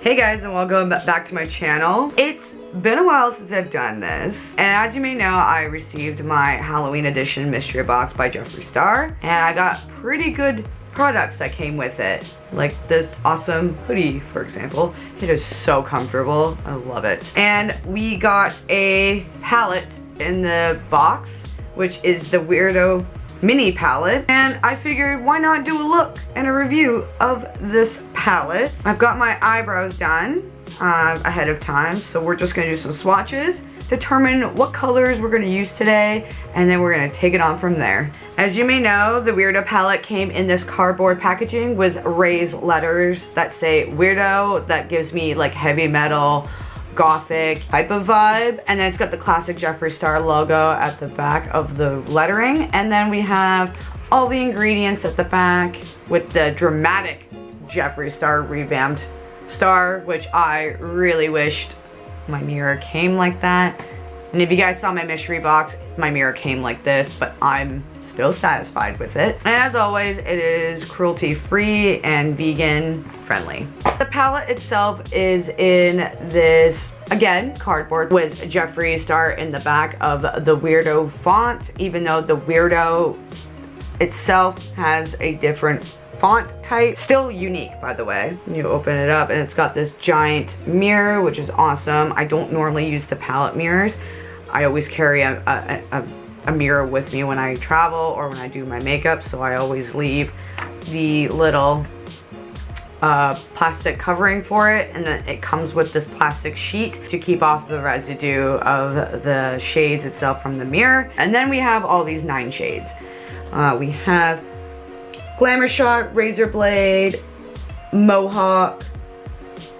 Hey guys, and welcome back to my channel. It's been a while since I've done this, and as you may know, I received my Halloween edition mystery box by Jeffree Star, and I got pretty good products that came with it, like this awesome hoodie, for example. It is so comfortable. I love it. And we got a palette in the box, which is the Weirdo Mini Palette, and I figured why not do a look and a review of this palette. I've got my eyebrows done ahead of time, so we're just gonna do some swatches, determine what colors we're gonna use today, and then we're gonna take it on from there. As you may know, the Weirdo palette came in this cardboard packaging with raised letters that say Weirdo. That gives me like heavy metal, gothic type of vibe, and then it's got the classic Jeffree Star logo at the back of the lettering, and then we have all the ingredients at the back with the dramatic Jeffree Star revamped star, which I really wished my mirror came like that. And if you guys saw my mystery box, my mirror came like this, but I'm still satisfied with it. And as always, it is cruelty free and vegan friendly. The palette itself is in this, again, cardboard with Jeffree Star in the back of the Weirdo font, even though the Weirdo itself has a different font type. Still unique, by the way. You open it up and it's got this giant mirror, which is awesome. I don't normally use the palette mirrors. I always carry a mirror with me when I travel or when I do my makeup, so I always leave the little plastic covering for it, and then it comes with this plastic sheet to keep off the residue of the shades itself from the mirror. And then we have all these 9 shades. We have Glamour Shot, Razor Blade, Mohawk,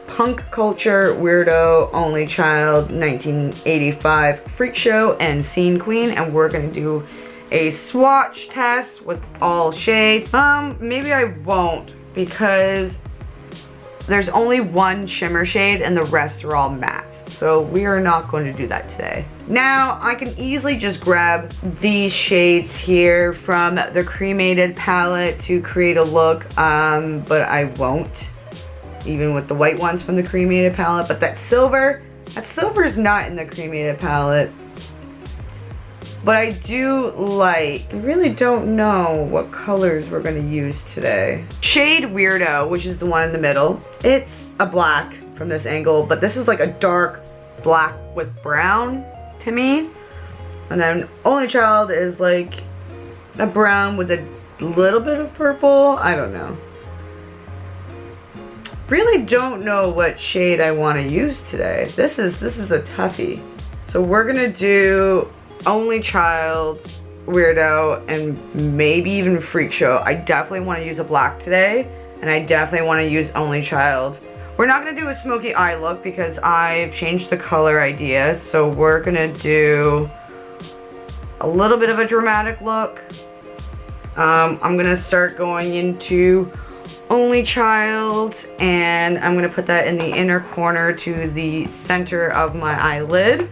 Punk Culture, Weirdo, Only Child, 1985, Freak Show, and Scene Queen. And we're gonna do a swatch test with all shades. Maybe I won't, because there's only one shimmer shade and the rest are all mattes. So we are not going to do that today. Now, I can easily just grab these shades here from the cremated palette to create a look, but I won't, even with the white ones from the cremated palette. But that silver is not in the cremated palette. But I do like, I really don't know what colors we're gonna use today. Shade Weirdo, which is the one in the middle. It's a black from this angle, but this is like a dark black with brown to me. And then Only Child is like a brown with a little bit of purple. I don't know. Really don't know what shade I wanna use today. This is a toughie. So we're gonna do Only Child, Weirdo, and maybe even Freak Show. I definitely want to use a black today, and I definitely want to use Only Child. We're not going to do a smoky eye look because I've changed the color idea, so we're going to do a little bit of a dramatic look. I'm going to start going into Only Child, and I'm going to put that in the inner corner to the center of my eyelid.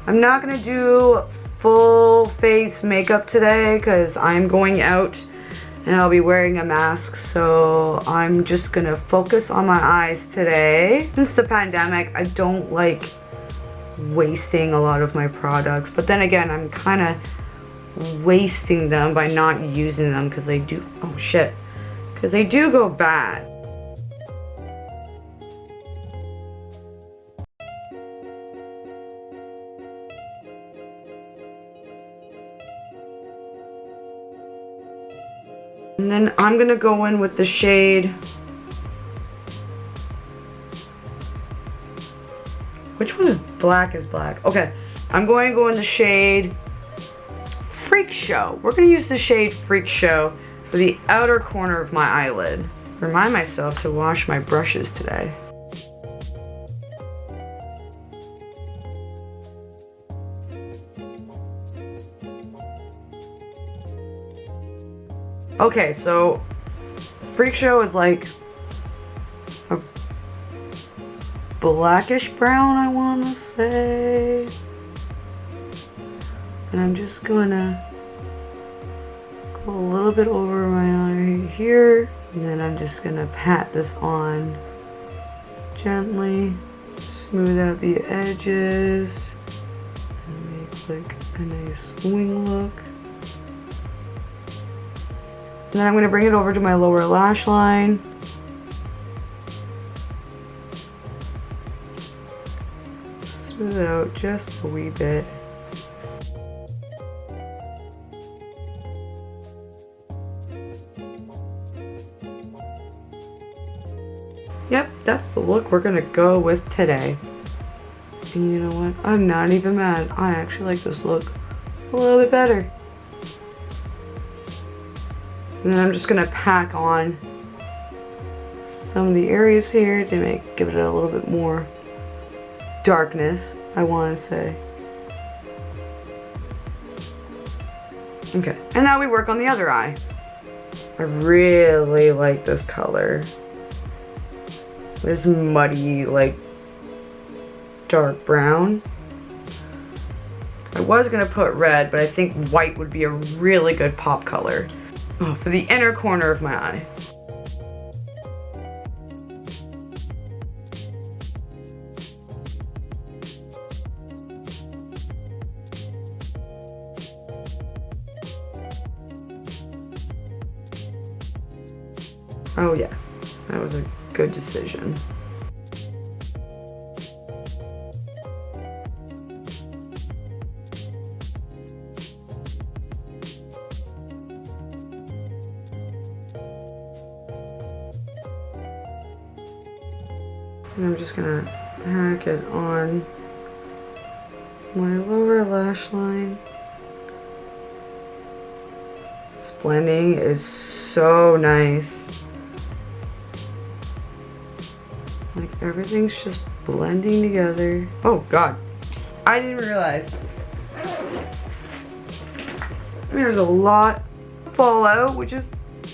I'm not gonna do full face makeup today because I'm going out and I'll be wearing a mask, so I'm just gonna focus on my eyes today. Since the pandemic, I don't like wasting a lot of my products, but then again, I'm kind of wasting them by not using them because they do, oh shit, because they do go bad. And then I'm gonna go in with the shade, which one is black is black? Okay, I'm going to go in the shade Freak Show. We're gonna use the shade Freak Show for the outer corner of my eyelid. Remind myself to wash my brushes today. Okay, so Freak Show is like a blackish brown, I want to say. And I'm just gonna go a little bit over my eye here. And then I'm just gonna pat this on gently, smooth out the edges, and make like a nice wing look. And then I'm gonna bring it over to my lower lash line. Smooth it out just a wee bit. Yep, that's the look we're gonna go with today. And you know what? I'm not even mad. I actually like this look a little bit better. And then I'm just gonna pack on some of the areas here to give it a little bit more darkness, I want to say. Okay, and now we work on the other eye. I really like this color. This muddy, like, dark brown. I was gonna put red, but I think white would be a really good pop color. Oh, for the inner corner of my eye. Oh yes, that was a good decision. And I'm just gonna pack it on my lower lash line. This blending is so nice. Like everything's just blending together. Oh God, I didn't realize. There's a lot of fallout, which is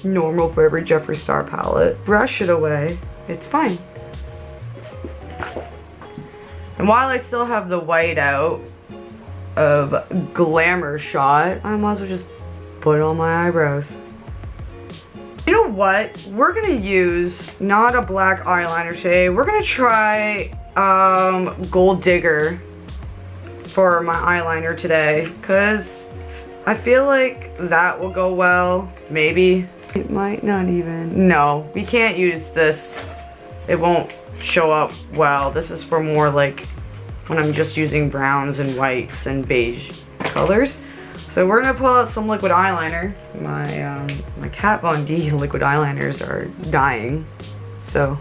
normal for every Jeffree Star palette. Brush it away, it's fine. And while I still have the white out of Glamour Shot, I might as well just put it on my eyebrows. You know what? We're gonna use not a black eyeliner shade. We're gonna try Gold Digger for my eyeliner today, because I feel like that will go well. Maybe. It might not even. No, we can't use this. It won't show up well. This is for more like when I'm just using browns and whites and beige colors. So we're gonna pull out some liquid eyeliner. My Kat Von D liquid eyeliners are dying. So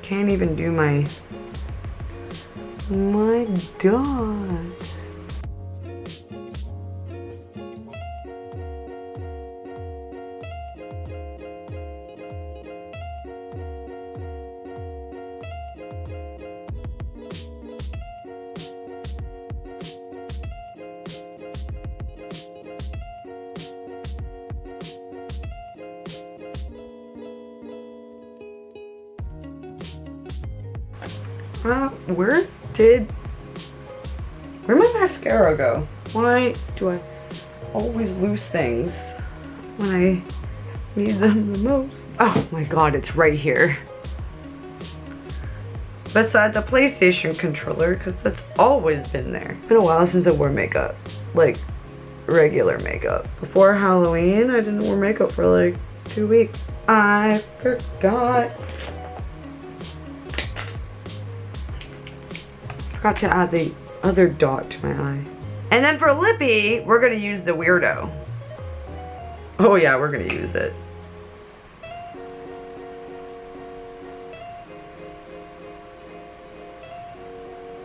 can't even do my dots. Where'd my mascara go? Why do I always lose things when I need them the most? Oh my God, it's right here. Beside the PlayStation controller, because that's always been there. It's been a while since I wore makeup, like regular makeup. Before Halloween, I didn't wear makeup for like 2 weeks. I forgot. Forgot to add the other dot to my eye. And then for lippy, we're gonna use the Weirdo. Oh yeah, we're gonna use it.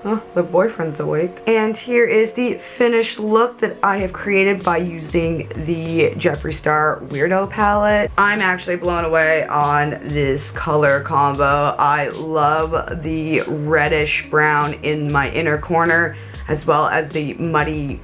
Oh, the boyfriend's awake. And here is the finished look that I have created by using the Jeffree Star Weirdo Palette. I'm actually blown away on this color combo. I love the reddish brown in my inner corner, as well as the muddy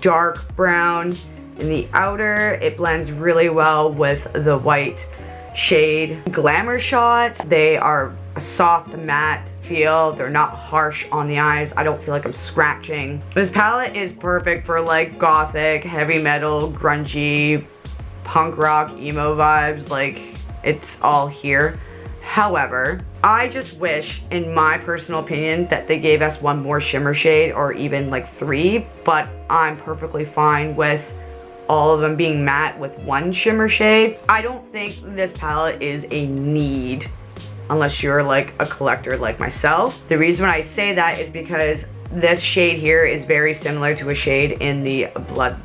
dark brown in the outer. It blends really well with the white shade. Glamour shots, they are a soft matte feel. They're not harsh on the eyes. I don't feel like I'm scratching. This palette is perfect for like gothic, heavy metal, grungy, punk rock, emo vibes. Like, it's all here. However, I just wish, in my personal opinion, that they gave us one more shimmer shade or even like 3, but I'm perfectly fine with all of them being matte with one shimmer shade. I don't think this palette is a need unless you're like a collector like myself. The reason why I say that is because this shade here is very similar to a shade in the Blood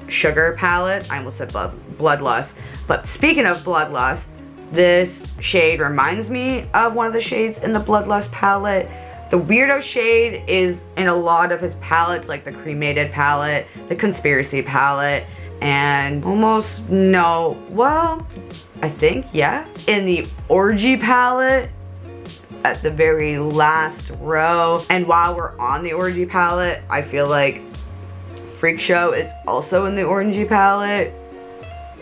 Sugar palette. I almost said Bloodlust. But speaking of Bloodlust, this shade reminds me of one of the shades in the Bloodlust palette. The Weirdo shade is in a lot of his palettes, like the Cremated palette, the Conspiracy palette, and almost no, well, I think, yeah, in the Orgy palette at the very last row. And while we're on the Orgy palette, I feel like Freak Show is also in the Orgy palette.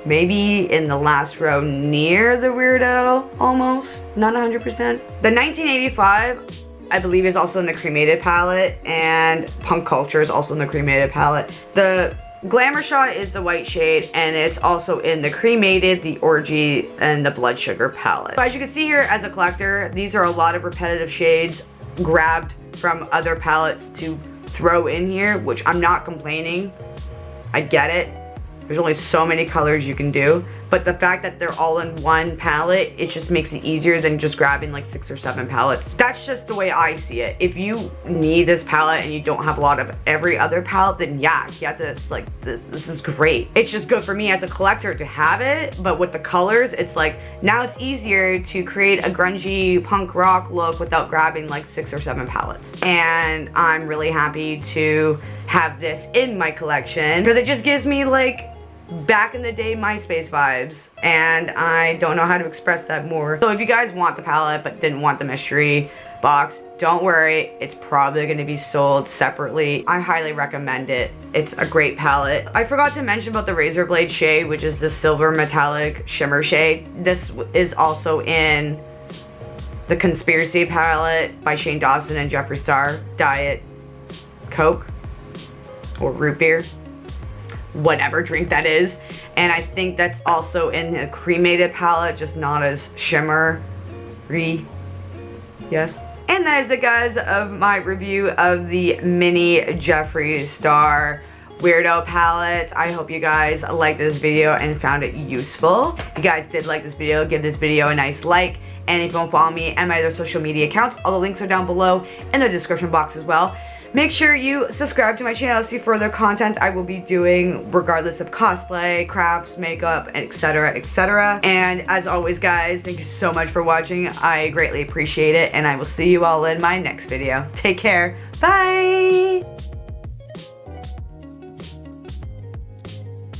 Maybe in the last row near the Weirdo, almost, not 100%. The 1985, I believe, is also in the Cremated palette, and Punk Culture is also in the Cremated palette. The Glamour Shot is the white shade, and it's also in the Cremated, the Orgy, and the Blood Sugar palette. So as you can see here, as a collector, these are a lot of repetitive shades grabbed from other palettes to throw in here, which I'm not complaining. I get it. There's only so many colors you can do, but the fact that they're all in one palette, it just makes it easier than just grabbing like 6 or 7 palettes. That's just the way I see it. If you need this palette and you don't have a lot of every other palette, then yeah, get this. Like, this is great. It's just good for me as a collector to have it, but with the colors, it's like, now it's easier to create a grungy punk rock look without grabbing like 6 or 7 palettes. And I'm really happy to have this in my collection because it just gives me like back in the day MySpace vibes, and I don't know how to express that more. So if you guys want the palette but didn't want the mystery box, don't worry, it's probably going to be sold separately. I highly recommend it. It's a great palette. I forgot to mention about the Razor Blade shade, which is the silver metallic shimmer shade. This is also in the Conspiracy palette by Shane Dawson and Jeffree Star, Diet Coke or root beer, whatever drink that is. And I think that's also in the Cremated palette, just not as shimmery. Yes. And that is it, guys, of my review of the Mini Jeffree Star Weirdo Palette. I hope you guys liked this video and found it useful. If you guys did like this video, give this video a nice like. And if you want to follow me and my other social media accounts, all the links are down below in the description box as well. Make sure you subscribe to my channel to see further content I will be doing regardless of cosplay, crafts, makeup, etc, etc. And as always, guys, thank you so much for watching. I greatly appreciate it, and I will see you all in my next video. Take care. Bye!